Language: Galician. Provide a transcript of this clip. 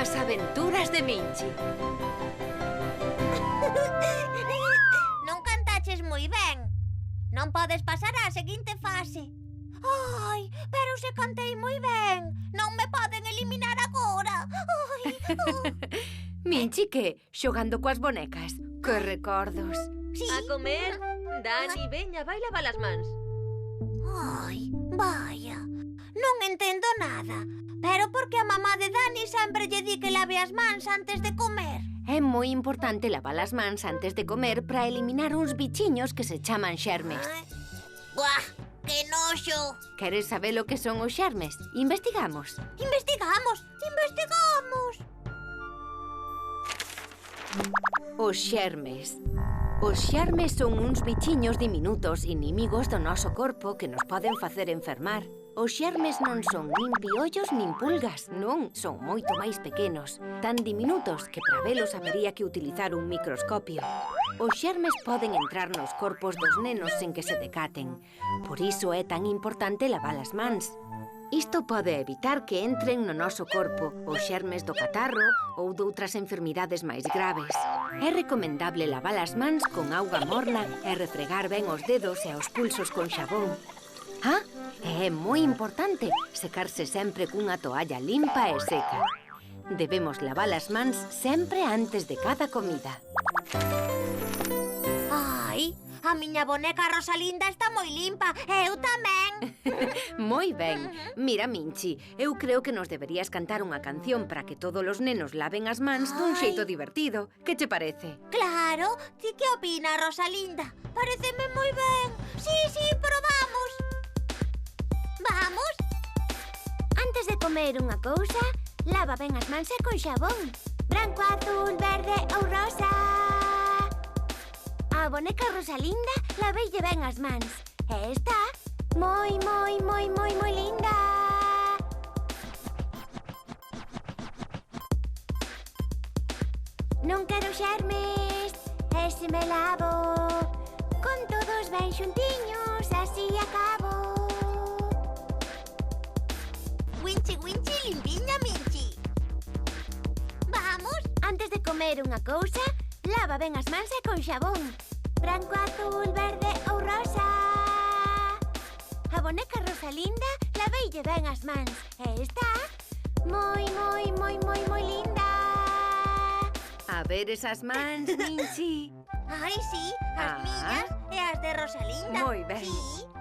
As aventuras de Minchi. Non cantaches moi ben. Non podes pasar á seguinte fase. Ai, pero se cantei moi ben. Non me poden eliminar agora. Ai, Minchi, que? Xogando coas bonecas? Que recordos. sí. A comer. Dani, veña, vai lavar as mans. Ai, vaya. Non entendo nada. Pero por que a mamá de Dani sempre lle di que lave as mans antes de comer? É moi importante lavar as mans antes de comer para eliminar uns bichiños que se chaman xermes. Buah, que noxo. Queres saber o que son os xermes? Investigamos. Investigamos. Os xermes. Os xermes son uns bichiños diminutos inimigos do noso corpo que nos poden facer enfermar. Os xermes non son nin piollos nin pulgas, non, son moito máis pequenos, tan diminutos que para velos habería que utilizar un microscopio. Os xermes poden entrar nos corpos dos nenos sen que se decaten. Por iso é tan importante lavar as mans. Isto pode evitar que entren no noso corpo os xermes do catarro ou doutras enfermidades máis graves. É recomendable lavar as mans con auga morna e refregar ben os dedos e os pulsos con xabón. Ah, e é moi importante secarse sempre cunha toalla limpa e seca. Debemos lavar as mans sempre antes de cada comida. Ai, a miña boneca Rosalinda está moi limpa. Eu tamén. Moi ben. Mira, Minchi, eu creo que nos deberías cantar unha canción para que todos os nenos laven as mans dun xeito divertido. Que che parece? Claro, ti que opina, Rosalinda? Pareceme moi ben. Sí, probamos. Vamos. Antes de comer unha cousa, lava ben as mans e con xabón. Branco, azul, verde ou rosa. A boneca Rosalinda laveille ben as mans. E está moi linda. Non quero xermes, e se me lavo con todos ben xuntiños, así acabo. Winchi, limpiña, Minchi. Vamos. Antes de comer unha cousa, lava ben as mans e con xabón. Branco, azul, verde ou rosa. A boneca Rosalinda laveille ben as mans. E está moi linda. A ver esas mans, Minchi. Ai, sí, as miñas e as de Rosalinda. Moi ben. Sí.